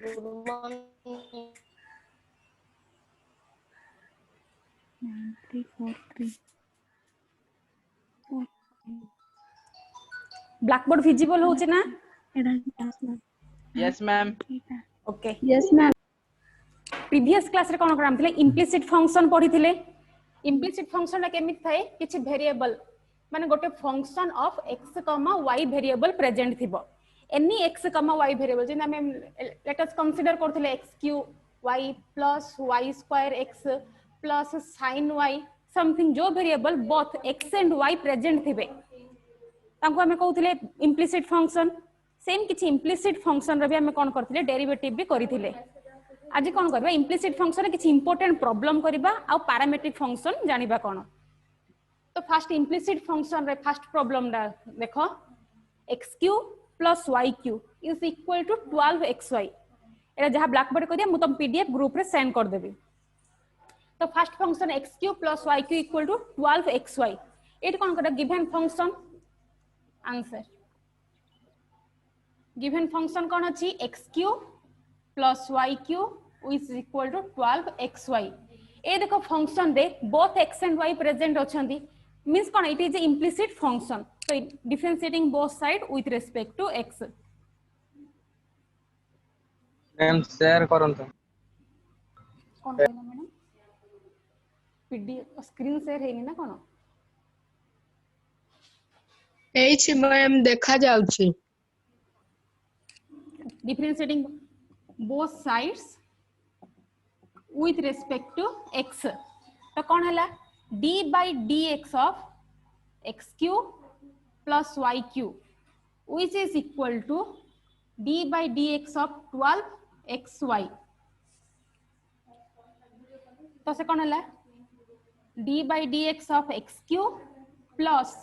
Good morning. 9343 blackboard visible होचे ना? एडा क्लास में Yes, ma'am. Okay yes ma'am previous class रे कोन कराम थिले इम्प्लिसिट फंक्शन पढी थिले इम्प्लिसिट फंक्शन केमित थाए किछि वेरिएबल माने गोटे function of x, y variable present थिबो एनी x, y वेरिएबल जे हम लेट अस कंसीडर करथिले x cube y plus y square x plus sin y something जो variable both x and y present थिबे तांको हमें कहउथिले इम्प्लिसिट फंक्शन सेम किछि इम्प्लिसिट फंक्शन रे भी हमें कोन करथिले डेरिवेटिव भी करिथिले आज कौन करबा इम्प्लिसिट फंक्शन किसी इंपोर्टेंट प्रॉब्लम करबा आ पैरामीट्रिक फंक्शन जानिबा कोन तो फर्स्ट इम्प्लिसिट फंक्शन रे फर्स्ट प्रॉब्लम डा देखो x³ + y³ is equal to 12xy एरा जहां ब्लैक बोर्ड को दिया मु तुम पीडीएफ ग्रुप रे सेंड कर देबी तो first function x³ + y³ equal to 12xy at कोन कर given function answer given function कोन अछि x³ plus y³ which is equal to 12xy ए देखो function they both x and y present अछंदी means cone it is implicit function so differentiating both side with respect to x ma'am share करंतो कोन कहला madam PDF screen share हेनी ना कोन H ma'am देखा जाउची differentiating both sides with respect to x तो कौन है d by dx of x³ plus y³ which is equal to d by dx of 12xy तो से कौन है d by dx of x³ plus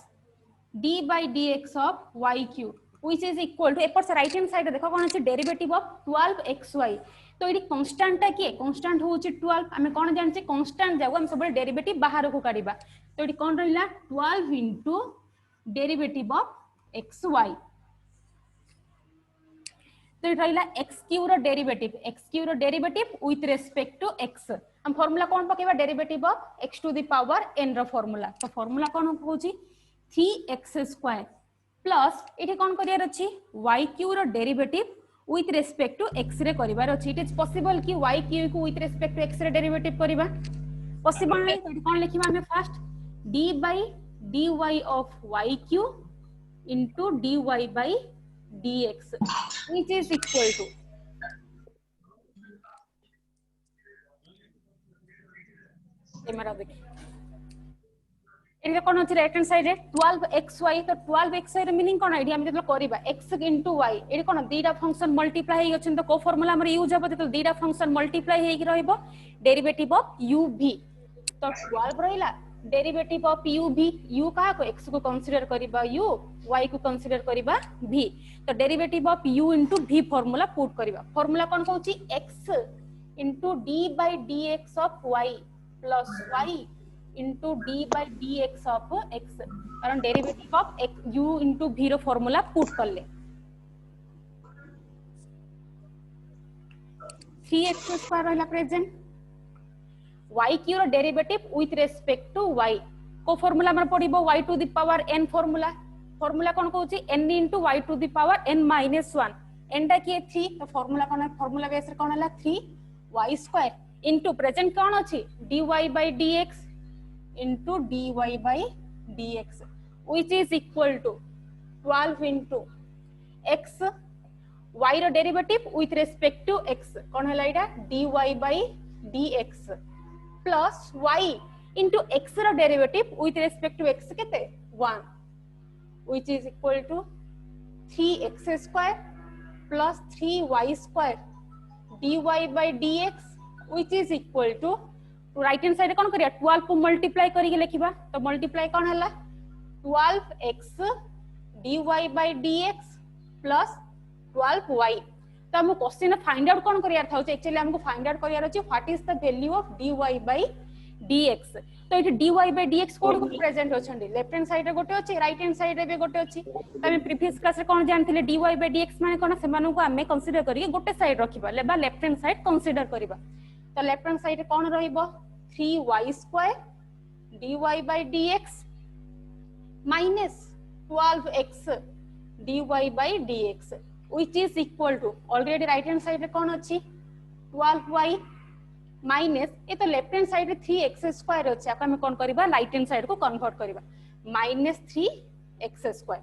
d by dx of y³ which is equal to एपर से right hand side देखो कोन अछि derivative of 12xy तो ED constant टा की कांस्टेंट होछि 12 हमें कोन जानछि कांस्टेंट जाऊ हम सब डेरिवेटिव बाहर को काढिबा तो इडी कोन रहिला 12 इनटू डेरिवेटिव ऑफ xy तो इडी रहिला x³ रो derivative with respect to x हम फार्मूला कोन पकेबा derivative of x to the power n रो फार्मूला तो फार्मूला कोन होछि 3x² प्लस इथे कोन करियार अछि y³ रो derivative with respect to x रे करिवार अछि इट इज पॉसिबल कि y³ को विथ रिस्पेक्ट टू x रे डेरिवेटिव करिबा पॉसिबल नै तो कोन लिखिबा हमें first d by dy of y³ into dy by dx which is equal to camera देखिए इनका कोन अछि राइट हैंड साइड रे 12xy तो 12xy रे मीनिंग कोन आइडिया हम जतलो करबा x into y एडी कोन दीटा फंक्शन मल्टीप्लाई हेइ गछन तो को फार्मूला हमर यूज हबो तो दीटा फंक्शन मल्टीप्लाई हेइ रहइबो डेरिवेटिव ऑफ uv तो 12 रहिला डेरिवेटिव ऑफ uv u का को x को कंसीडर करबा u y को कंसीडर करबा v तो derivative of u into v formula put करबा फार्मूला कोन कहउची x into d by dx of y plus y into d by dx of x कारण derivative of u into v रो formula put कर ले 3x² रहला present y³ रो derivative with respect to y को formula हमर पडिबो y to the power n formula कोन कहउची n into y to the power n minus 1 n टा की 3 तो फार्मूला बेस रे कोन हला 3y² into प्रेजेंट कोन अछि dy by dx into dy by dx which is equal to 12 into x y रो derivative with respect to x कोन हला इडा dy by dx plus y into x रो derivative with respect to x केते 1 which is equal to 3x² plus 3y² dy by dx which is equal to right hand side कोन करिया 12 को multiply करी के लिखिबा तो मल्टीप्लाई कोन हला 12x dy by dx plus 12y तो हम क्वेश्चन फाइंड आउट कोन करिया था एक्चुअली हमको फाइंड आउट करिया अछि what is the value of dy by dx तो ये dy by dx कोड को प्रेजेंट होछंडी लेफ्ट हैंड साइड रे गोटे अछि राइट हैंड साइड रे भी गोटे अछि तमे प्रीवियस क्लास रे कोन जानथिले dy by dx माने कोन सेमानु को हमें कंसीडर करिके गोटे साइड रखिबा लेबा लेफ्ट हैंड साइड कंसीडर करिबा तो लेफ्ट हैंड साइड रे कोन रहइबो 3y² dy by dx minus 12x dy by dx which is equal to already right hand side रे कोन अछि 12y माइनस ये तो लेफ्ट हैंड साइड रे 3x² अछि आका हम कोन करबा राइट हैंड साइड को कन्वर्ट करबा माइनस 3x²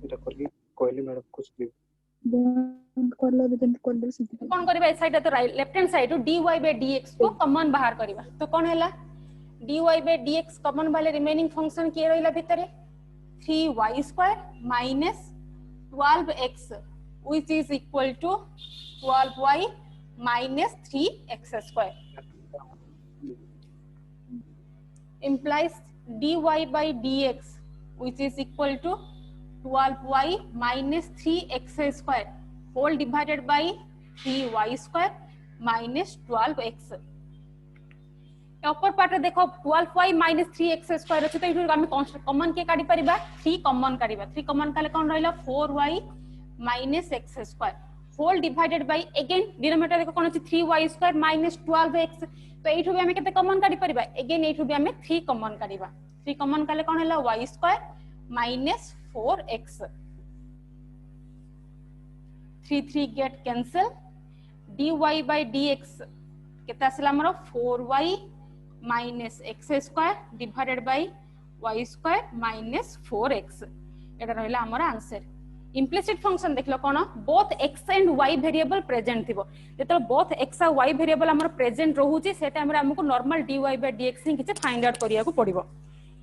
এটা করলি কইলি ম্যাডাম कुछ भी बंद कर लो जन कर लो सीधे कोन करबा इस साइड तो left hand side dy by dx को कॉमन बाहर करबा तो कोन हैला dy by dx कॉमन वाले रिमेनिंग फंक्शन के रहिला भीतर 3y² minus 12x which is equal to 12y minus 3x² implies dy by dx which is equal to 12y minus 3x² whole divided by 3y² minus 12x upper part रे देखो 12y minus 3x² अछि त इठु हम common के काढी परिबा 3 common काढीबा 3 common काले कोन रहइला 4y minus x² whole divided by again denominator को कोन अछि 3y² minus 12x तो एठु भी हम केते कॉमन काढी परिबा अगेन एठु भी हम 3 कॉमन काढीबा 3 कॉमन काले कोन हैला y² minus 4x 3 get cancel dy by dx केते आसला हमरो 4y minus x² divided by y² minus 4x एटा रहला हमर आंसर implicit function देखलो कोन both x and y variable present थिबो जेतो both x और y variable हमर present रहूची सेटा हमरा हमको normal dy by dx ही किछ फाइंड आउट करिया को पड़िबो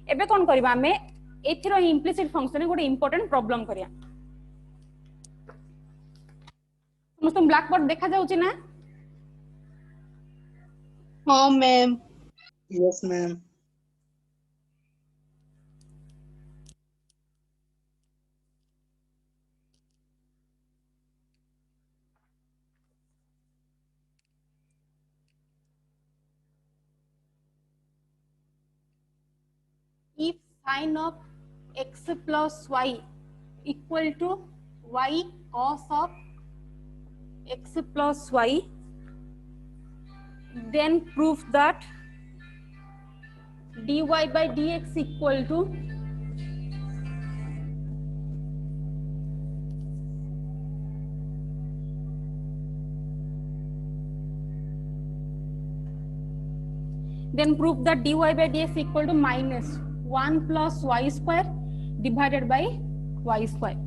एबे कोन करबा हमें एथिरो implicit function रे गोटे इंपोर्टेंट प्रॉब्लम करिया तुम ब्लैक बोर्ड देखा जाउची ना हाँ ma'am yes ma'am if sin of x plus y equal to y cos of x plus y then prove that dy by dx equal to dy by dx equal to minus 1 plus y square divided by y square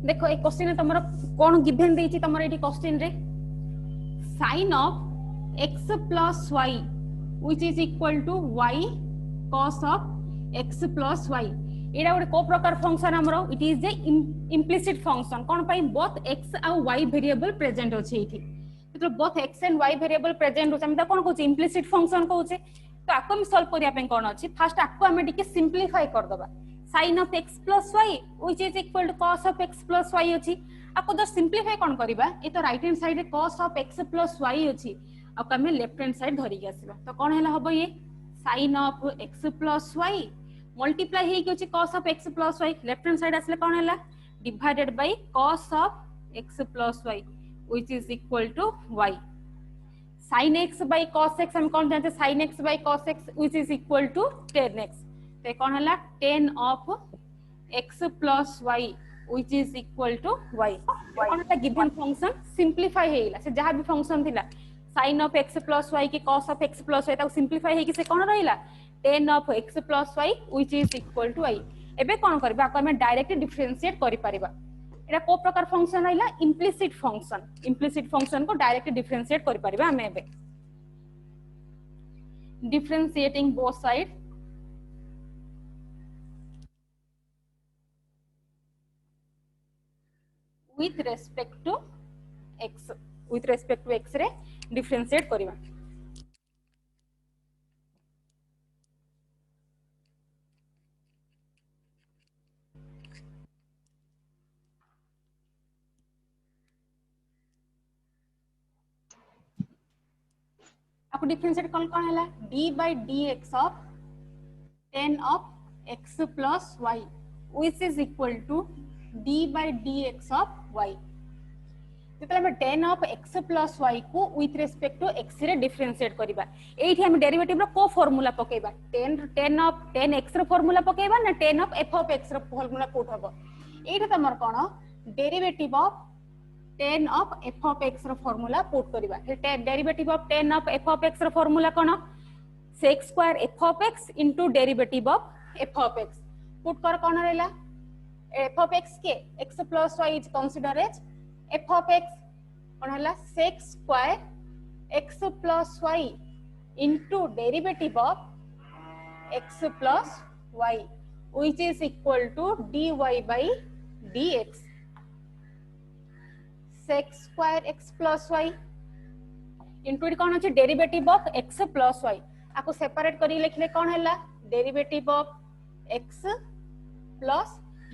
देखो ए question तमरो कोन given देछि तमरो eighty question रे sin of x plus y which is equal to y cos of x plus y एडा गोटे को प्रकार function हमरो it is a implicit function कोन पई both x और y वेरिएबल प्रेजेंट अछि एठी तो both x and y variable present होछ हम त कोन कहूछ implicit function कहूछ तो आको हम सॉल्व करिया पे कोन अछि फर्स्ट आको हम डिके सिंपलीफाई कर दबा sin of x plus y which is equal to cos of x plus y अछि आको द सिंपलीफाई कोन करबा ए तो राइट हैंड साइड रे cos of x plus y अछि आको हम लेफ्ट हैंड साइड धरि के आसीबा तो कोन हैला हबो ये sin of x plus y multiply हे कि अछि cos of x plus y left hand side आसले कोन हैला divided by cos of x plus y which is equal to y sin x by cos x हम कोन जानते sin x by cos x which is equal to tan x तो कौन हला tan of x plus y which is equal to y कौन हला given function simplify हेला से जहां भी फंक्शन थिला sin of x plus y के cos of x plus y ता सिंपलीफाई हे कि से कौन रहिला tan of x plus y which is equal to y एबे कौन करबा आ हम डायरेक्ट डिफरेंशिएट करि परिबा एटा को प्रकार फंक्शन रहिला implicit function को डायरेक्ट डिफरेंशिएट करि परिबा हम एबे differentiating both side with respect to x रे डिफरेंशिएट करिबा आपको डिफरेंशिएट कौन हैला d by dx of tan of x plus y which is equal to d by dx of y जेतले हम tan of x plus y को with respect to x रे differentiate करबा एठी हम डेरिवेटिव रो को फार्मूला पकेबा tan x रो फार्मूला पकेबा ना tan of f of x रो फार्मूला कोट हबो एठी तमर कोन derivative of tan of f of x रो फार्मूला पुट करबा derivative of tan of f of x रो फार्मूला कोन sec square f of x into derivative of f of x put कर कोन रहला f of x के x plus y is considered as f of x कोन हला sec square x plus y into derivative of x plus y which is equal to dy by dx sec square x plus y into it कोन अछि derivative of x plus y आको separate करी लिखले कोन हला derivative of x plus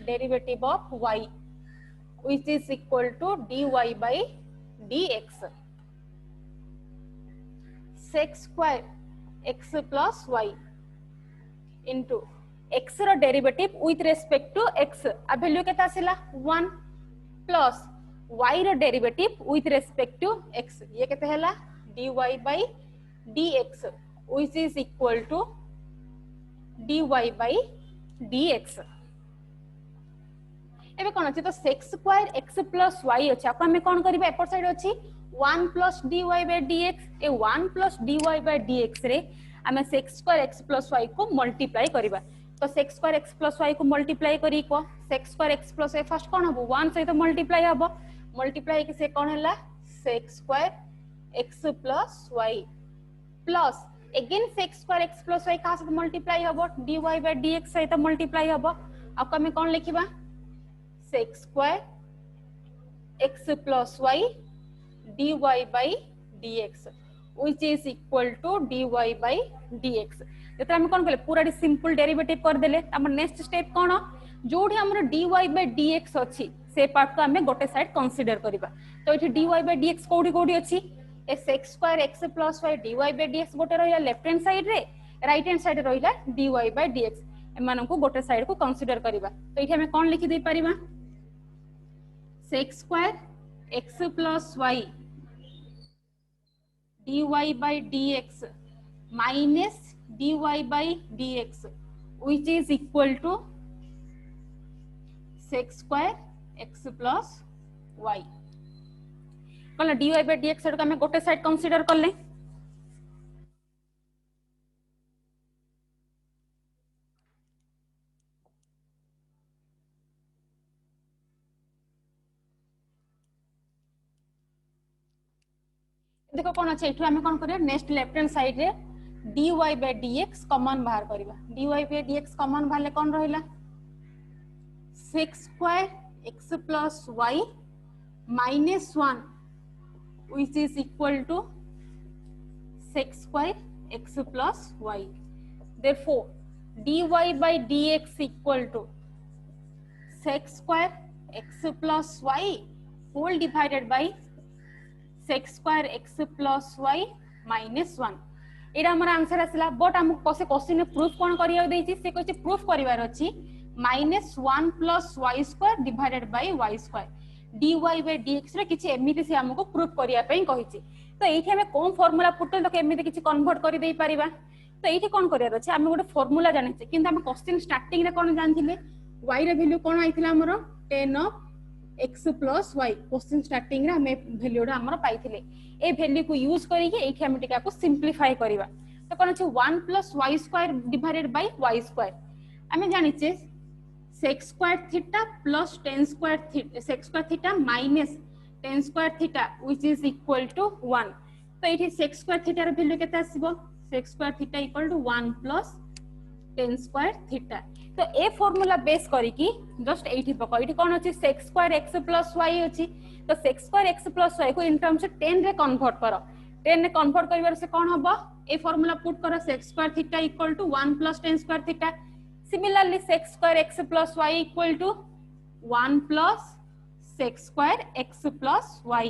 derivative of y which is equal to dy by dx sec square x plus y into x रो derivative with respect to x आ value केता आसिला 1 plus y रो derivative with respect to x ये केते हला dy by dx which is equal to dy by dx एबे कोन अछि तो sec square x plus y अछि आपन में कोन करबा एपर साइड अछि 1 plus dy by dx A 1 plus dy by dx रे हमें sec square x plus y को मल्टीप्लाई करबा तो sec square x plus y को मल्टीप्लाई करी को sec square x plus y first कोन हबो 1 सहित मल्टीप्लाई हबो मल्टीप्लाई के से कोन हला sec square x plus y plus again sec square x plus y का साथ मल्टीप्लाई हबो dy by dx सहित मल्टीप्लाई हबो अब कमे कोन लिखिबा sec square x plus y dy by dx which is equal to dy by dx जेतरा हम कोन कहले पूरा सिंपल डेरिवेटिव कर देले हमर नेक्स्ट स्टेप कोन जोठी हमर dy by dx अछि से पार्ट को हमें गोटे साइड कंसीडर करबा तो एठी dy by dx कोडी कोडी अछि ए sec square x plus y dy by dx गोटे रहिला लेफ्ट हैंड साइड रे राइट हैंड साइड रहिला dy by dx एमान को गोटे साइड को कंसीडर करबा तो एठी हमें कोन लिखि दे परिबा sec square x plus y dy by dx minus dy by dx which is equal to sec square x plus y कल dy by dx को हमें गोटे साइड कंसीडर कर ले देखो कोन अछि एठु हमें कोन करिया नेक्स्ट लेफ्ट हैंड साइड रे dy by dx कॉमन बाहर करबा dy by dx कॉमन बाहरले कोन रहिला sec square x plus y minus 1 which is equal to sec square x plus y therefore dy by dx equal to sec square x plus y whole divided by sec square x plus y minus 1 era हमर answer आसला but हम कोसे question में proof कोन करिया देछि से कहछि proof करिवार अछि -1 plus y square divided by y square dy by dx रे किछि एमिति से हमको प्रूफ करिया पई कहिछि तो एठी हमें कोन फार्मूला पुटल तो एमिति किछि कन्वर्ट करि देई परिबा तो एठी कोन करियार अछि हम गोटे फार्मूला जानिछे किंतु हम क्वेश्चन स्टार्टिंग रे कोन जानथिले y रे वैल्यू कोन आइथिला हमरो tan of x plus y question starting रे हमें वैल्यूडा हमरो पाइथिले ए वैल्यू को यूज करी के एठी हम टिका को सिंपलीफाई करबा तो कोन अछि 1 plus y square divided by y square हमें जानिछे sec square theta plus tan square theta sec square theta minus tan square theta which is equal to 1 तो एठी sec square theta रे value केता आसीबो sec square theta equal to 1 plus tan square theta तो ए formula base करी की just एठी पको एठी कोन अछि sec square x plus y अछि तो sec square x plus y को इन टर्म्स 10 रे कन्वर्ट करो 10 रे कन्वर्ट करिवार से कोन हबो ए फार्मूला पुट करो sec square theta equal to 1 plus tan square theta similarly sec square x plus y equal to 1 plus sec square x plus y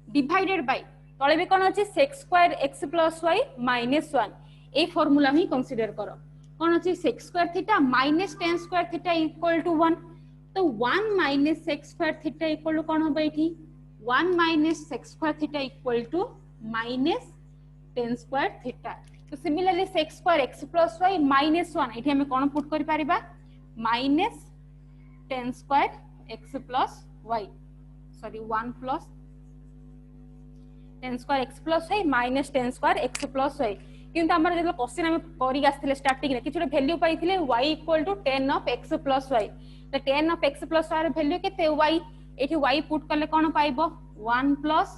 divided by तळे भी कोन अछि sec square x plus y minus 1 ए formula ही consider करो कोन अछि sec square theta minus tan square theta equal to 1 तो 1 minus sec square theta equal to कोन होबे इठी 1 minus sec square theta equal to minus tan square theta तो similarly sec square x plus y minus 1 इठी हमें कोन put करि परिबा minus tan square x plus y sorry 1 plus tan square x plus y minus tan square x plus y किंतु हमर जे question हम करि आस्थिले starting रे किछुटे वैल्यू पाइथिले y equal to tan of x plus y तो tan of x plus y रे वैल्यू केते y एठी y पुट करले कोन पाइबो 1 plus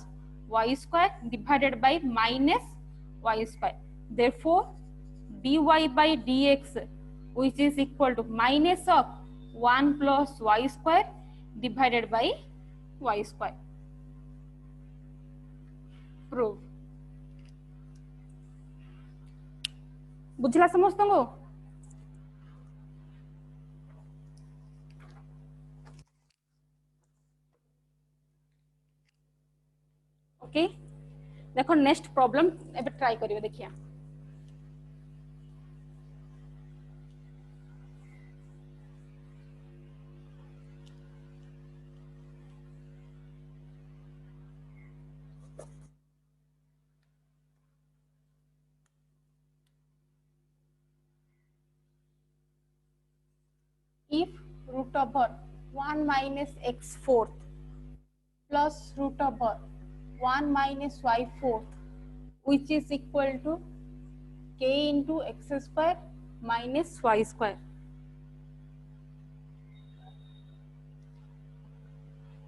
y square divided by minus y square therefore dy by dx which is equal to minus of 1 plus y square divided by y square prove बुझला समस्त को okay देखो next problem एबे try करियो देखिया if root over 1 minus x fourth plus root over 1 minus y fourth which is equal to k into x square minus y square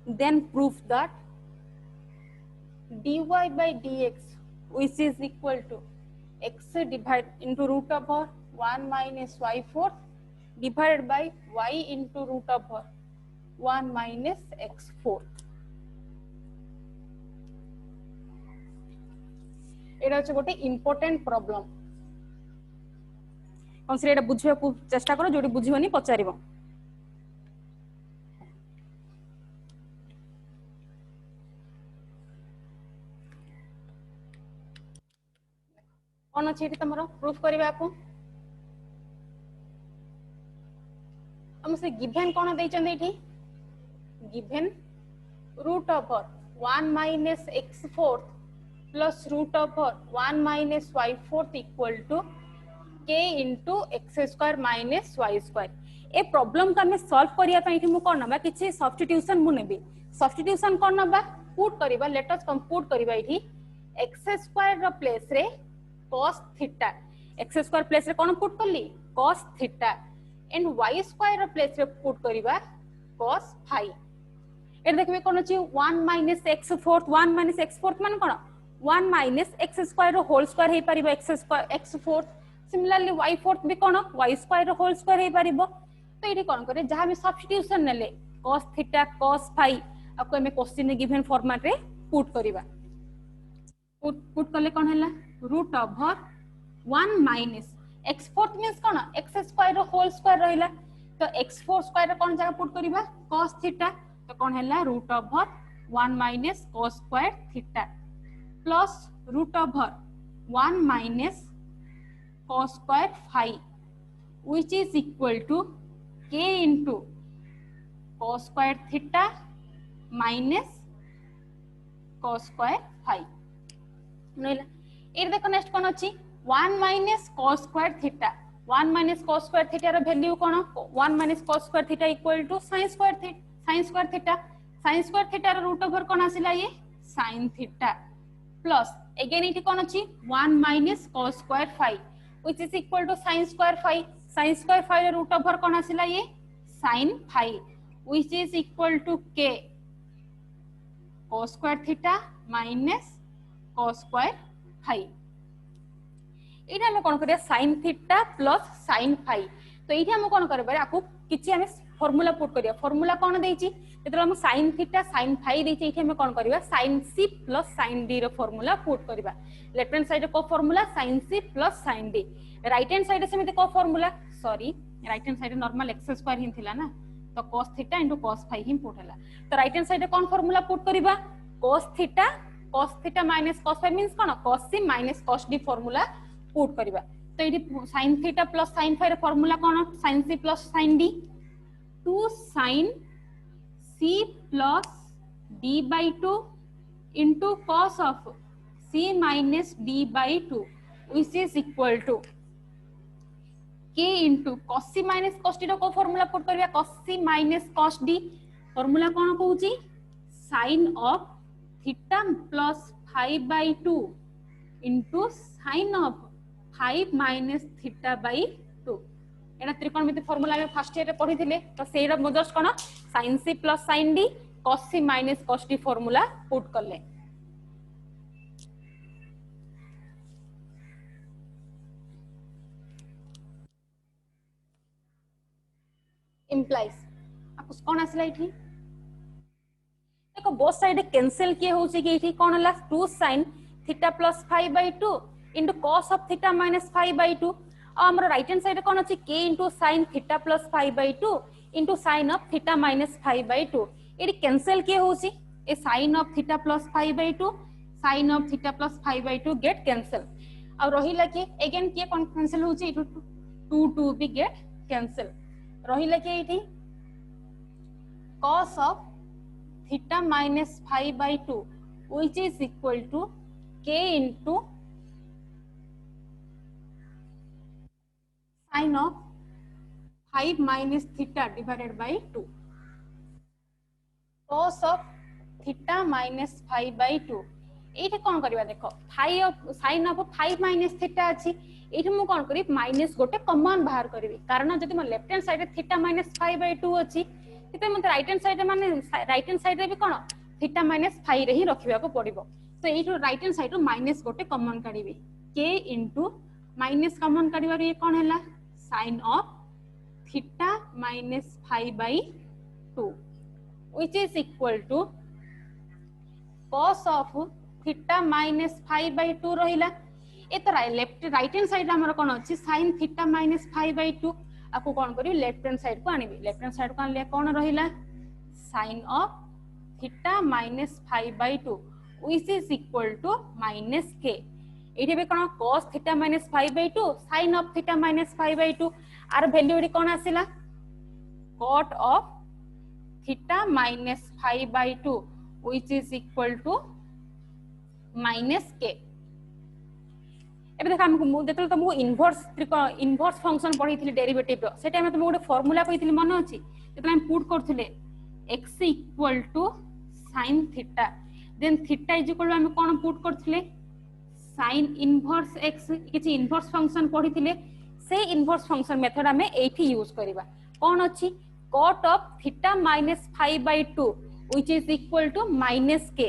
then prove that dy by dx which is equal to x divided into root over 1 minus y fourth divided by y into root over 1 minus x fourth एटा छ गोटे important problem consider एटा बुझिया को चेष्टा करो जोडी बुझिबनी पचारिबो कोन अछि eighty तमरो proof करबा को हमसे गिवन कोन दै चंदे एठी given root over 1 minus x fourth plus root over 1 minus y fourth equal to k into x square minus y square a problem का हमें सॉल्व करिया पई एठी मु कोन नबा किछि सब्स्टिट्यूशन मु नेबी सब्स्टिट्यूशन कोन नबा पुट करिबा लेट अस कंप्यूट करिबा एठी x स्क्वायर रो प्लेस रे cos theta x square place रे कोन पुट करली cos theta and y square रो प्लेस रे पुट करिबा cos phi ए देखबे कोन अछि 1 minus x fourth 1 minus x fourth मान कोन 1 minus x square रो होल स्क्वायर हे परिबो x square x fourth similarly y fourth भी कोन y square रो होल स्क्वायर हे परिबो तो एठी कोन करे जहां भी सब्स्टिट्यूशन नेले cos थीटा cos phi आपको में क्वेश्चन गिवन फॉर्मेट रे पुट करिबा पुट करले कोन हैला root over 1 minus x fourth means कोन x square रो होल स्क्वायर रहिला तो x fourth स्क्वायर रो कोन जगह पुट करिबा cos थीटा तो कोन हैला root over 1 minus cos square theta plus root over 1 minus cos square phi which is equal to k into cos square theta minus cos square phi नैला ए देखो next कोन अछि 1 minus cos square theta 1 minus cos square theta रो value कोन 1 minus cos square theta equal to sin square theta sin square theta row root over कोन आसिला ये sin theta plus again इठी कोन अछि 1 minus cos square phi which is equal to sin square phi रो root over कोन आसिला ये sin phi which is equal to k cos square theta minus cos square phi एटा हम कोन करिया sin theta plus sin phi तो एठी हम कोन करबा आपको किछि हम फार्मूला पुट करिया फार्मूला कोन देछि जेतरा हम sin theta sin phi देछि एठी हम कोन करबा sin c plus sin d रो फार्मूला पुट करबा लेफ्ट हैंड साइड को formula sin c plus sin d right hand side से में को formula sorry right hand side normal x square ही थिला ना तो cos theta into cos phi ही पुट हला तो राइट हैंड साइड कोन फार्मूला पुट करबा cos theta cos theta minus cos phi means कोन cos c minus cos d formula put करबा तो एठी sin theta plus sin phi रे formula cone sin c plus sin d 2 sin c plus d by 2 into cos of c minus d by 2 which is equal to k into cos c minus cos d रो को formula put करबा cos c minus cos d formula कोन कहूची sin of theta plus phi by 2 into sin of phi minus theta by 2 एना त्रिकोणमिति formula में first year रे पढी थिले तो सेरा जस्ट कोन sin c plus sin d cos c minus cos d formula put करले implies आपको कोन आसला इठी देखो बोथ साइड कैंसिल किए होची कि इठी कोन हला 2 sin theta plus phi by 2 into cos of theta minus phi by 2 और हमर राइट हैंड साइड कोन अछि k into sin theta plus phi by 2 into sin of theta minus phi by 2 एडी cancel किए होची ए sin of theta plus phi by 2 sin of theta plus phi by 2 get cancel और रहिला कि again के कोन cancel होची 2 भी गेट कैंसिल रहिला कि इठी cos of theta minus phi by 2 which is equal to k into sin of 5 minus theta divided by 2 cos of theta minus 5 by 2 एठी कोन करबा देखो sin of 5 minus theta अछि एठी मु कोन करी माइनस गोटे कॉमन बाहर करबी कारण जदि म लेफ्ट हैंड साइड रे theta minus 5 by 2 अछि ते मते राइट हैंड साइड माने राइट हैंड साइड रे भी कोन थीटा माइनस 5 रे ही रखिबा को पड़िबो तो एठो राइट हैंड साइड रो माइनस गोटे कॉमन काढिबी k into माइनस कॉमन काढिबा रे कोन हैला sin of theta minus 5 by 2 which is equal to cos of theta minus 5 by 2 रहिला ए तो लेफ्ट राइट हैंड साइड हमर कोन अछि sin theta minus 5 by 2 आपको कोन करी लेफ्ट हैंड साइड को आनिबी लेफ्ट हैंड साइड को आनले कोन रहिला sin of theta minus 5 by 2 which is equal to minus k एठी बे कोन cos theta minus 5 by 2 sin of theta minus 5 by 2 are value एठी कोन आसिला cot of theta minus 5 by 2 which is equal to minus k एबे देख हमको मु देतल तुमको inverse function पढी थिले derivative रो सेटा हम तुमको ଗୋଟେ फार्मूला कहिथिली मन अछि जेतला हम पुट करथिले x equal to sin theta then theta is equal to हम कोन पुट करथिले sin inverse x किछि इनवर्स फंक्शन पढी थिले से इनवर्स फंक्शन मेथड हमें एठी यूज करबा कोन अछि cot of theta minus 5 by 2 which is equal to minus k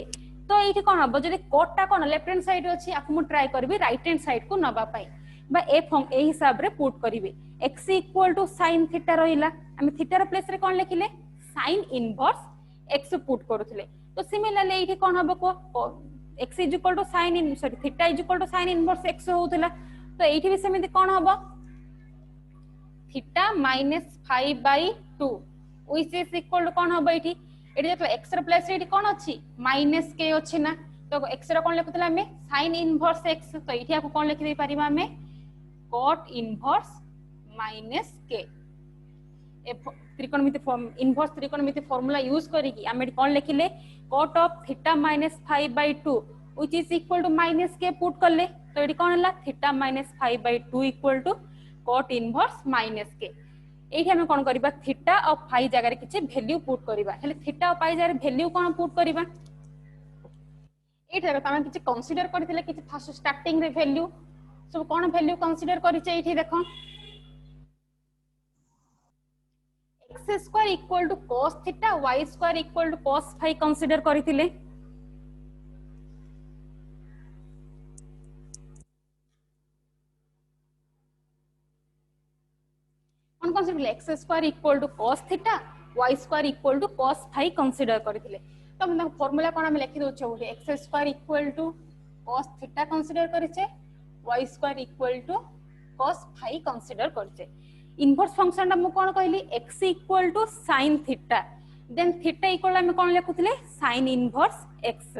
तो एठी कोन हबो जदि cot ता कोन लेफ्ट हैंड साइड अछि आकु मु ट्राई करबी राइट हैंड साइड को नबा पाई बा ए हिसाब रे पुट करबी x equal to sin theta रहिला हम थीटा रे प्लेस रे कोन लिखिले sin inverse x पुट करथले तो सिमिलरली एठी कोन हबो को x is equal to sin in sorry theta is equal to sin inverse x होउतला तो एठी भी सेमिति कोन हबो theta minus 5 by 2 which is equal to कोन हबो एठी एठी देखो x रे प्लेस रे एठी कोन अछि माइनस k अछि ना तो x रे कोन लिखुतला हमें sin inverse x तो एठी आपको कोन लिखि दे परिबा हमें cot inverse minus k त्रिकोणमिति इनवर्स त्रिकोणमिति फार्मूला यूज करिकि हम एठी कोन लिखिले cot of theta minus 5 by 2 which is equal to minus k put करले तो एठी कोन हला theta minus 5 by 2 equal to cot inverse minus k एठी हम कोन करबा थीटा और फाई जगह रे किछि वैल्यू पुट करबा हेले थीटा और फाई जगह रे वैल्यू कोन पुट करबा एठी देखो तमे किछि कंसीडर करथिले किछि फर्स्ट स्टार्टिंग रे वैल्यू सब कोन वैल्यू कंसीडर करिছে एठी देखो x square equal to cos theta y square equal to cos phi consider करथिले consider x square equal to cos theta y square equal to cos phi consider करथिले तो हम formula कोन हम लिखि दोछ ओटे x square equal to cos theta consider करिছে y square equal to cos phi consider करिছে inverse function हम कोन कहली x equal to sin theta then theta equal हम कोन लिखुथिले sin inverse x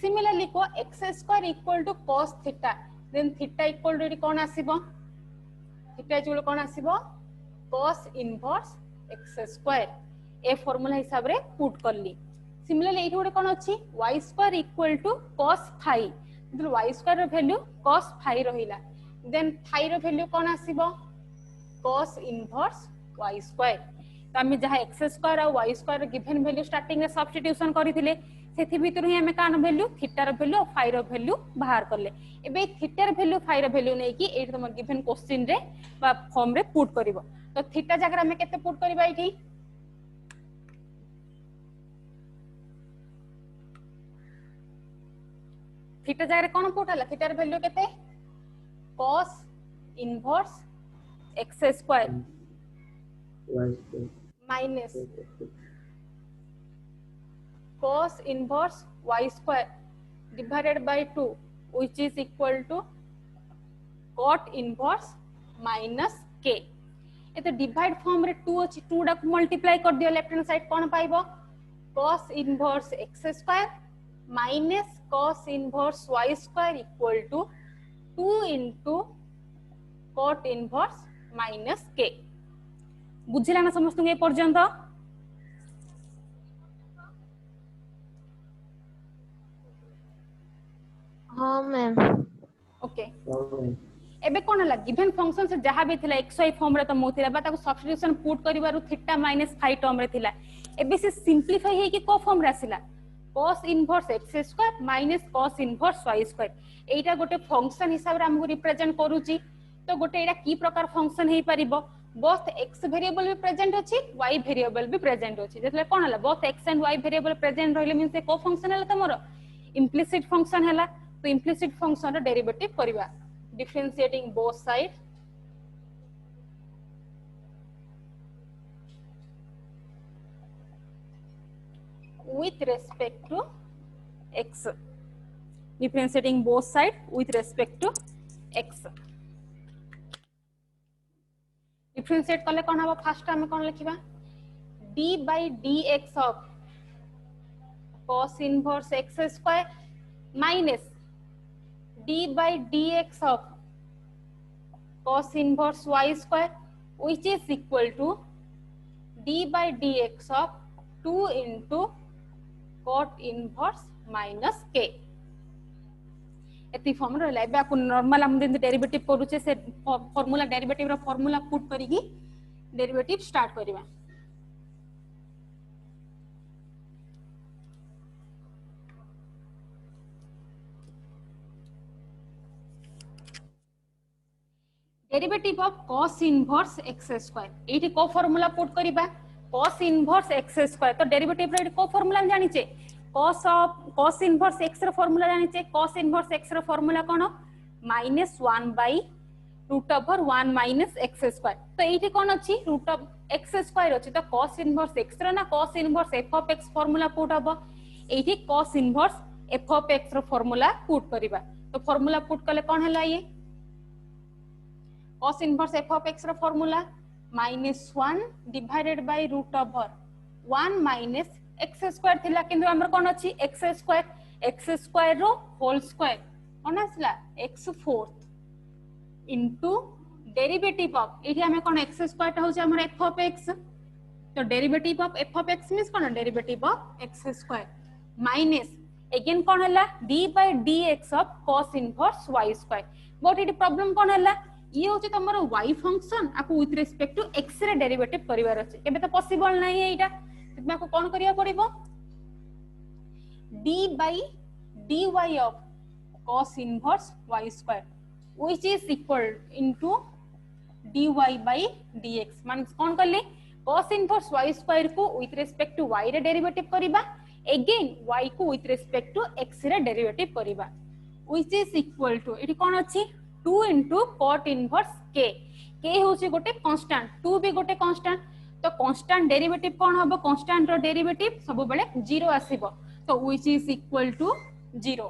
सिमिलरली को x square equal to cos theta then theta equal to कोन आसीबो थीटा इक्वल कोन आसीबो cos इनवर्स x स्क्वायर ए फार्मूला हिसाब रे पुट करली सिमिलरली एठी गोटे कोन अछि y square equal to cos phi मतलब y स्क्वायर रो वैल्यू cos फाई रहिला देन फाई रो वैल्यू कोन आसीबो cos इनवर्स y स्क्वायर तो आम जहाँ एक्स स्क्वायर और y square given value starting में सब्स्टिट्यूशन करथिले सेथि भितर ही हमें कान वैल्यू थीटा रो वैल्यू और फाई रो वैल्यू बाहर करले एबे थीटा रो वैल्यू फाई रो वैल्यू नै कि एठी तुम गिवन क्वेश्चन रे बा फॉर्म रे पुट करिवो तो थीटा जगह हमें केते पुट करबा एठी थीटा जगह कोन पुट हला थीटा रो वैल्यू केते cos inverse x square minus cos inverse y square divided by 2 which is equal to cot inverse minus k ये तो डिवाइड फॉर्म रे 2 अछि 2 डा मल्टीप्लाई कर दियो left hand side cone पाइबो cos inverse x square minus cos inverse y square equal to 2 into cot inverse minus k बुझिला ना समस्त ए पर्यंत हाँ मैम ओके एबे कोन हला गिवन फंक्शन से जहां भी थिला xy फॉर्म रे त मोथिला बा ताको सब्स्टिट्यूशन पुट करिवारु थीटा माइनस फाई टर्म रे थिला एबे से सिंपलीफाई हे कि को फॉर्म रे आसिला cos inverse x square minus cos inverse y square एटा गोटे फंक्शन हिसाब रे हमहु रिप्रेजेंट करूची तो गोटे एटा की प्रकार फंक्शन हे परिबो both x वेरिएबल भी प्रेजेंट अछि y वेरिएबल भी प्रेजेंट अछि जेतले कोन हला both x and y variable present रहले मींस को फंक्शन हला तमरो इम्प्लिसिट फंक्शन हला तो इम्प्लिसिट फंक्शन रो डेरिवेटिव करबा differentiating both side with respect to x differentiating both side with respect to x differentiate करले कोन हबो फर्स्ट हम कोन लिखिबा d by dx of cos inverse x square minus d by dx of cos inverse y square which is equal to d by dx of 2 into cot inverse minus k एती form रहला एबे आपन normal हम दिन derivative करूचे से formula derivative रो formula put करिगी डेरिवेटिव स्टार्ट करबा derivative of cos inverse x square एठी को फार्मूला पुट करिबा cos इनवर्स x स्क्वायर तो डेरिवेटिव रो को फार्मूला हम जानि छे cos इनवर्स x रो फार्मूला जानि छे cos इनवर्स x रो फार्मूला कोन -1 by root over 1 minus x square तो एठी कोन अछि रूट ऑफ x स्क्वायर अछि तो cos इनवर्स x रो ना cos inverse f of x formula put हबो एठी cos inverse f of x रो फार्मूला पुट करिबा तो फार्मूला पुट करले कोन हला ये cos inverse f of x रो formula -1 divided by root over 1 minus x square थिला किंतु हमर कोन अछि x स्क्वायर रो होल स्क्वायर कोन आसला x4 इनटू डेरिवेटिव ऑफ एठी हमें कोन x स्क्वायर होचे हमर f ऑफ x तो derivative of f of x means कोन derivative of x square minus again कोन हला d by dx of cos inverse y square but एठी प्रॉब्लम कोन हला ये होचे तमरो y फंक्शन आपको विथ रिस्पेक्ट टू x रे डेरिवेटिव करिवार अछि केबे तो पॉसिबल नै है एटा मैं को कौन करिया पड़िबो d by dy of cos inverse y square which is equal into dy by dx मान कौन करले cos inverse y square को with respect to y रे डेरिवेटिव करिबा अगेन y को with respect to x रे डेरिवेटिव करिबा which is equal to एठी कोन अछि 2 into cot inverse k k होछि गोटे कांस्टेंट 2 भी गोटे कांस्टेंट तो कांस्टेंट डेरिवेटिव कोन हबो कांस्टेंट रो डेरिवेटिव सब बेले 0 आसीबो तो which is equal to 0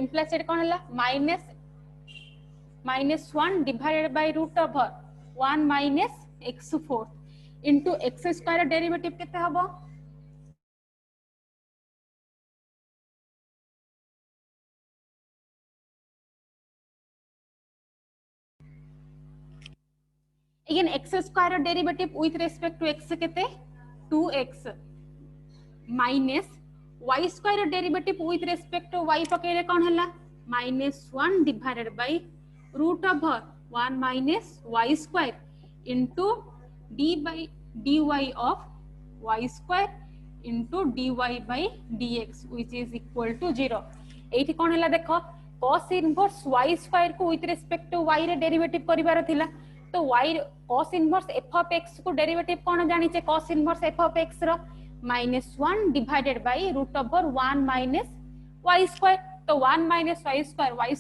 implicit कोन हला -1 divided by root over 1 minus x4 into x square derivative केते हबो again x square derivative with respect to x केते 2x minus y square derivative with respect to y पकेले कोन हला -1 divided by root of 1 minus y square into d by dy of y square into dy by dx which is equal to 0 एठी कोन हला देखो cos inverse y square को with respect to y रे derivative करिवार थिला तो y cos inverse f of x को derivative कोन जानि छे cos inverse f of x row -1 divided by root over 1 minus y square तो 1 minus y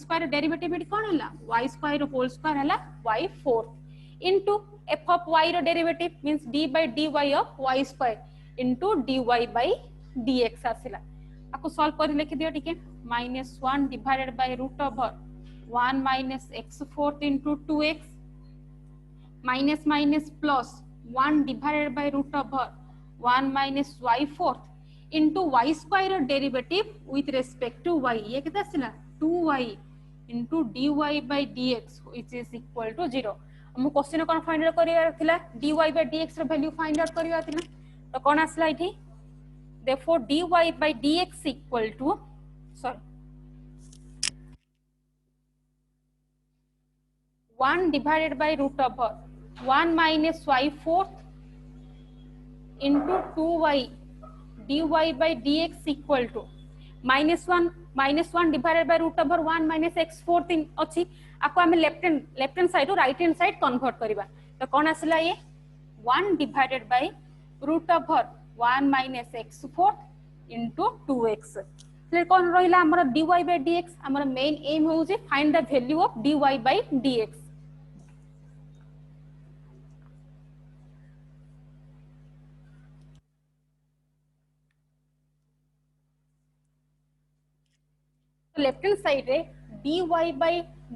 square डेरिवेटिव एठी कोन हला y square होल स्क्वायर हला y4 into f of y रो derivative means d by dy of y square into dy by dx आसिला आपको solve कर लिखि दियो ठीक है -1 divided by root over 1 minus x4 into 2x minus minus plus 1 divided by root over 1 minus y4 into y square derivative with respect to y ये कितना आसिला 2y into dy by dx which is equal to 0 हम question कोन find out करिया थिला dy by dx रो वैल्यू find out करिया थिला तो कोन आसला इठी therefore dy by dx equal to 1 divided by root over 1 minus y4 into 2y dy by dx equal to -1 divided by root over 1 minus x4 thing अछि आपको हम लेफ्ट हैंड साइड और राइट हैंड साइड कन्वर्ट करिबा तो कोन आसला ये 1 divided by root over 1 minus x4 into 2x फिर कोन रहिला हमर dy by dx हमर मेन एम हो जे find the value of dy by dx left hand side रे dy by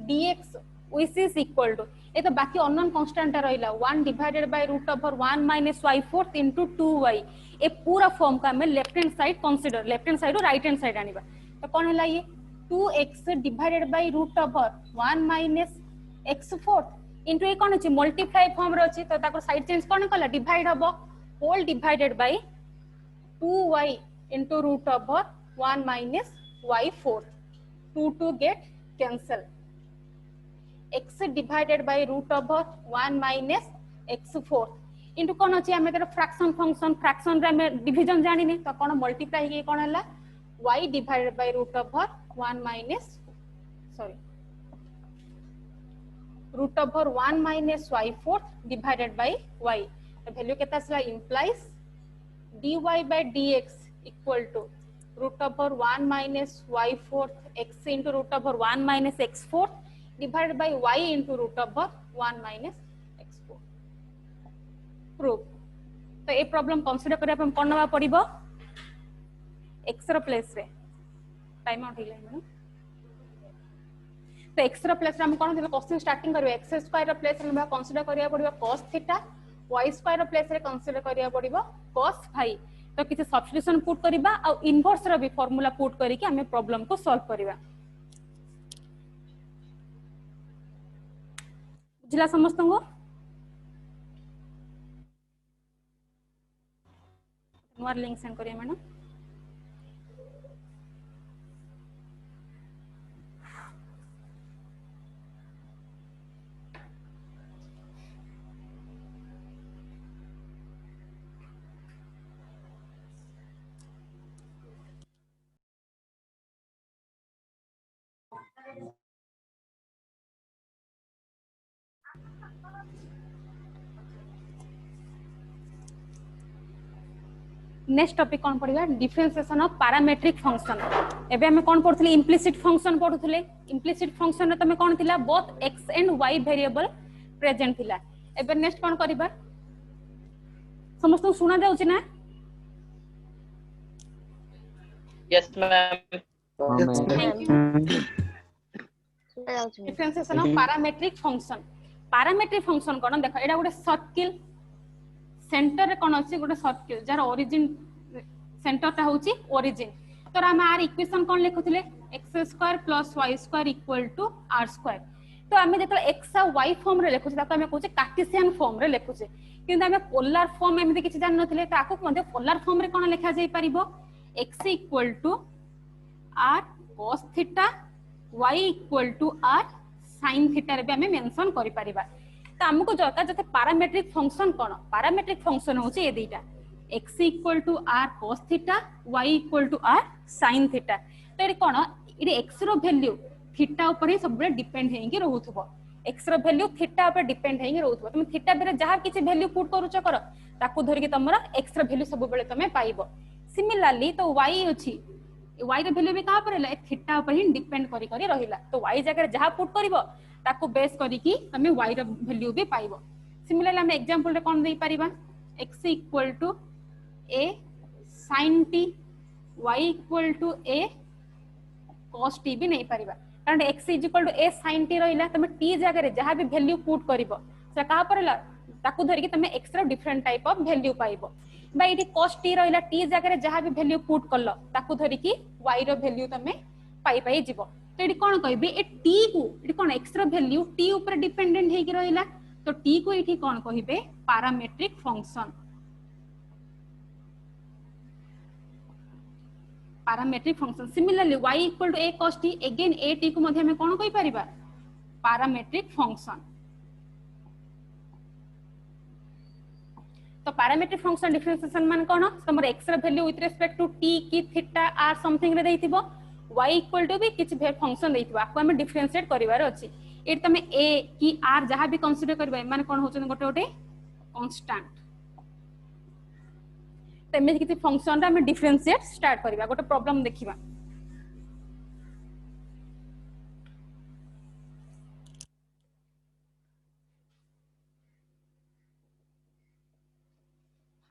dx which is equal to ए तो बाकी अननोन कांस्टेंट रहिला 1 divided by root over 1 minus y4 into 2y ए पूरा form का हमें left hand side consider left hand side और right hand side आनिबा तो कोन हला ये 2x divided by root over 1 minus x4 into ए कोन अछि मल्टीप्लाई फॉर्म रो अछि तो ताको साइड चेंज कोन कला डिवाइड हबो whole divided by 2y into root over 1 minus y4 2 get cancel x divided by root over 1 minus x4 into कोन अछि हमें तर fraction function fraction रे हमें डिवीजन जानि नै तो कोन मल्टीप्लाई के कोन हला y divided by root over 1 minus root over 1 minus y4 divided by y the value केता सला implies dy by dx equal to root over 1 minus y4 x into root over 1 minus x4 divided by y into root over 1 minus x4 proof तो a problem consider करे हम कोन नवा पड़िबो x रो place रे time out हिला madam तो x रो place रे हम कोन दिलो क्वेश्चन स्टार्टिंग करबो x स्क्वायर रो प्लेस रे हम कंसीडर करिया पड़िबो cos थीटा y स्क्वायर रो प्लेस रे कंसीडर करिया पड़िबो cos फाई तो किसी सब्स्टिट्यूशन पुट करिबा आ इनवर्स रो भी फार्मूला पुट करी कि हमें प्रॉब्लम को सॉल्व करिबा बुझला समस्त को नोर लिंक सेंड करिया मैडम नेक्स्ट टॉपिक कौन पढ़िबा डिफरेंशिएशन ऑफ पैरामीट्रिक फंक्शन एबे हमें कौन पढ़थले इम्प्लिसिट फंक्शन पढ़थले इम्प्लिसिट फंक्शन रे तमे कौन थिला both x and y variable present थिला एबे नेक्स्ट कौन करिबा समस्त सुना जाउछि ना yes ma'am differentiation of parametric function कोन देखो एडा गोटे सर्किल सेंटर रे कोन अछि गोटे सर्किल जार ओरिजिन सेंटर ता होछि ओरिजिन तो हम आर इक्वेशन कोन लिखुथिले x² + y² = r²। तो आमे जतले x आ y फॉर्म रे लेखुचे ताको आमे कहूचे कार्टेशियन फॉर्म रे लेखुचे किंतु आमे पोलर फॉर्म एमते किछि जान नथिले ताको मध्ये पोलर फॉर्म रे कोन लेखा जाई परिबो x equal to r cos theta y equal to r sin theta रे भी आमे मेंशन करि परिबा तो हमको दरकार जते पैरामीट्रिक फंक्शन कोन पैरामीट्रिक फंक्शन होची ए दुईटा x equal to r cos theta y equal to r sin theta तो एडी कोन एडी x रो वैल्यू थीटा ऊपर ही सब डिपेंड हेंगी रहउथबो x रो वैल्यू थीटा ऊपर डिपेंड हेंगी रहउथबो तुम थीटा बेरे जहां किछि वैल्यू पुट करूछ कर ताकू धरि के तमरा x रो वैल्यू सब बेले तमे पाइबो सिमिलरली तो y अछि y रो वैल्यू भी कहां पर हैला थीटा ऊपर ही डिपेंड करी करी रहिला तो y जगह जहां पुट करबो ताकू बेस करी कि तमे y रो वैल्यू भी पाइबो सिमिलरली हम एग्जांपल रे कोन देई परिबा x equal to a sin t y equal to a cos t भी नहीं परिबा कारण x equal to a sin t रहिला तमे t जगह रे जहां भी वैल्यू पुट करबो से कहां पर हैला ताकू धरि कि तमे x रो डिफरेंट टाइप ऑफ वैल्यू पाइबो बा इडी cos t रहिला t जगह रे जहां भी वैल्यू पुट करलो ताकू धरि कि y रो वैल्यू तमे पाई पाई जिवो तो एडी कोन कहबी ए t को एडी कोन x रो वैल्यू t ऊपर डिपेंडेंट हेकि रहिला तो t को एठी कोन कहिबे parametric function parametric function similarly y equal to a cos t again a t को मध्ये हमें कोन कहि परिबा पैरामीट्रिक फंक्शन तो पैरामीट्रिक फंक्शन डिफरेंशिएशन मान कोन हमर x रो value with respect to t की थीटा r समथिंग रे देइथिबो y इक्वल टू भी किछ फंक्शन देइथिबो आको हमें डिफरेंशिएट करिवार अछि एट तमे a की r जहां भी कंसीडर करबा माने कोन होचन गोटे गोटे कांस्टेंट तमे किछि फंक्शन रा हमें डिफरेंशिएट स्टार्ट करबा गोटे प्रॉब्लम देखिबा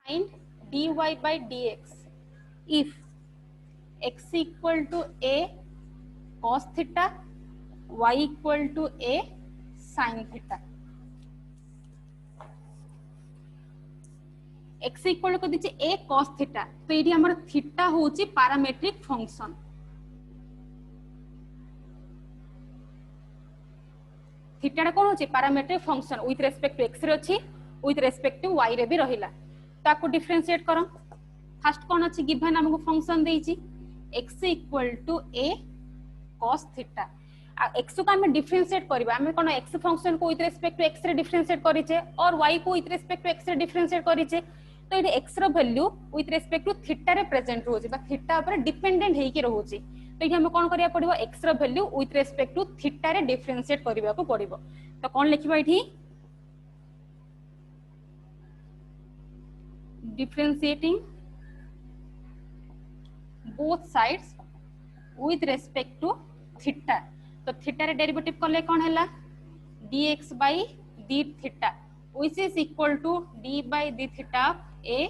find dy by dx if x equal to a cos theta y equal to a sin theta x equal को दिछि a cos theta तो एठी हमर थीटा होची पैरामीट्रिक फंक्शन थीटा कोन होची parametric function with respect to x रे अछि with respect to y रे भी रहिला ताको डिफरेंशिएट करो फर्स्ट कोन अछि गिवन हमको फंक्शन देइछि x equal to a cos theta आ x को हम डिफरेंशिएट करबा हम कोन x फंक्शन को विथ रिस्पेक्ट टू x रे डिफरेंशिएट करिचे और y को विथ रिस्पेक्ट टू x रे डिफरेंशिएट करिचे तो ये x रो value with respect to theta रे प्रेजेंट होची बा थीटा ऊपर डिपेंडेंट हेकी रहउची तो ये हम कोन करिया पड़िबो x रो value with respect to theta रे डिफरेंशिएट करबा को पड़िबो तो कोन लिखिबा इठी differentiating both sides with respect to theta तो theta रे डेरिवेटिव करले कोन हैला dx by d theta which is equal to d by d theta a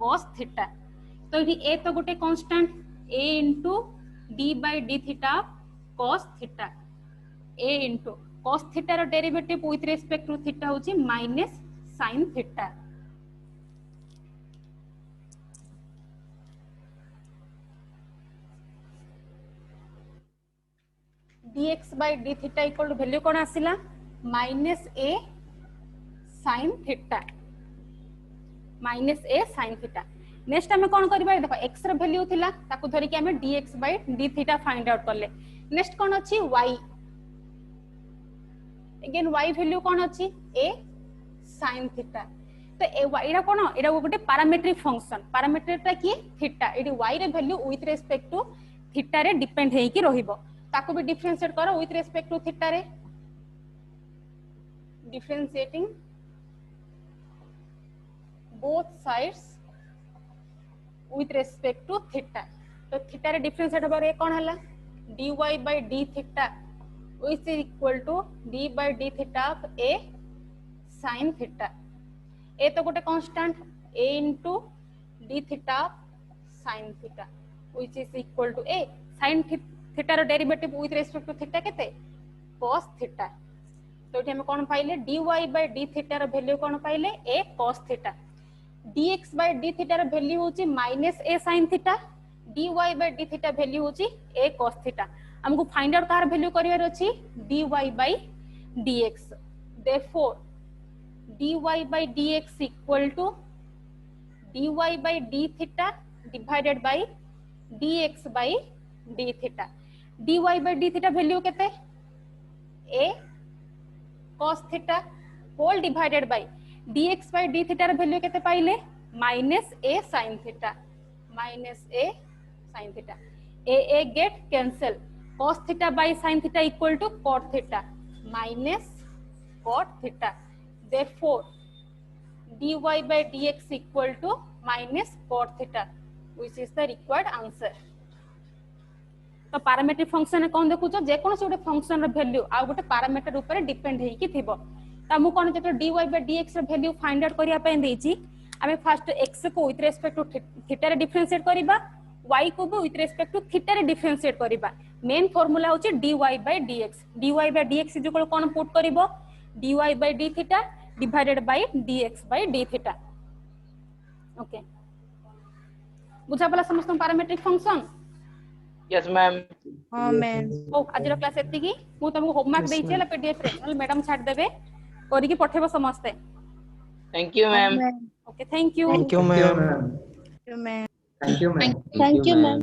cos theta तो ये a तो गोटे constant a into d by d theta cos theta a into cos theta रो derivative with respect to theta होची minus sin theta dx by d theta equal to value कोन आसिला minus a sin theta next हमें कोन करबा देखो x रो value थिला ताको धरि के हमें dx by d theta find out करले नेक्स्ट कोन अछि y अगेन y वैल्यू कोन अछि a sin theta तो एडा कोन एडा गोटे पैरामीट्रिक फंक्शन पैरामीटर की थीटा एडी y रे value with respect to theta रे डिपेंड हेई कि रहिबो ताको भी डिफरेंशिएट करो विथ रिस्पेक्ट टू थीटा रे differentiating both sides with respect to theta तो थीटा रे डिफरेंशिएट बारे कोन हला dy by d theta which is equal to d by d theta of a sin theta a तो गोटे constant a into d theta sin theta which is equal to a sin theta रो derivative with respect to theta केते cos theta तो एठी हम कोन पाइले dy by d theta रो वैल्यू कोन पाइले a cos theta dx by d theta रो वैल्यू होची minus a sin theta dy by d theta value होची a cos थीटा हमको फाइंड आउट कार वैल्यू करिवार अछि dy by dx therefore dy by dx equal to dy by d theta divided by dx by d theta dy by d theta value केते a cos theta whole divided by dx by d theta र value केते पाइले minus a sin theta a get cancel cos theta by sin theta equal to cot theta minus cot theta therefore dy by dx equal to minus cot theta which is the required answer. तो parametric function कोन देखुछ जे कोन से गोटे function र value आ गोटे parameter ऊपर depend हेकी थिबो त मु कोन जेतो dy by dx र वैल्यू फाइंड आउट करिया पे देछि आमे फर्स्ट x को विथ रेस्पेक्ट टू थीटा रे डिफरेंशिएट करिबा y को भी विथ रेस्पेक्ट टू थीटा रे डिफरेंशिएट करिबा मेन फार्मूला होछि dy by dx is equal कोन पुट करिवो dy by d theta divided by dx by d theta okay बुझा पला समस्त पैरामीट्रिक फंक्शन Yes, ma'am. हाँ मैम ओ आज रो क्लास एति की मु तुमको होमवर्क देइ छेला पीडीएफ रे मैडम छाड़ देबे करी की पठेबो समस्त Thank you, ma'am. Okay thank you Thank you, ma'am. Ma'am Thank you, ma'am. Thank you, ma'am.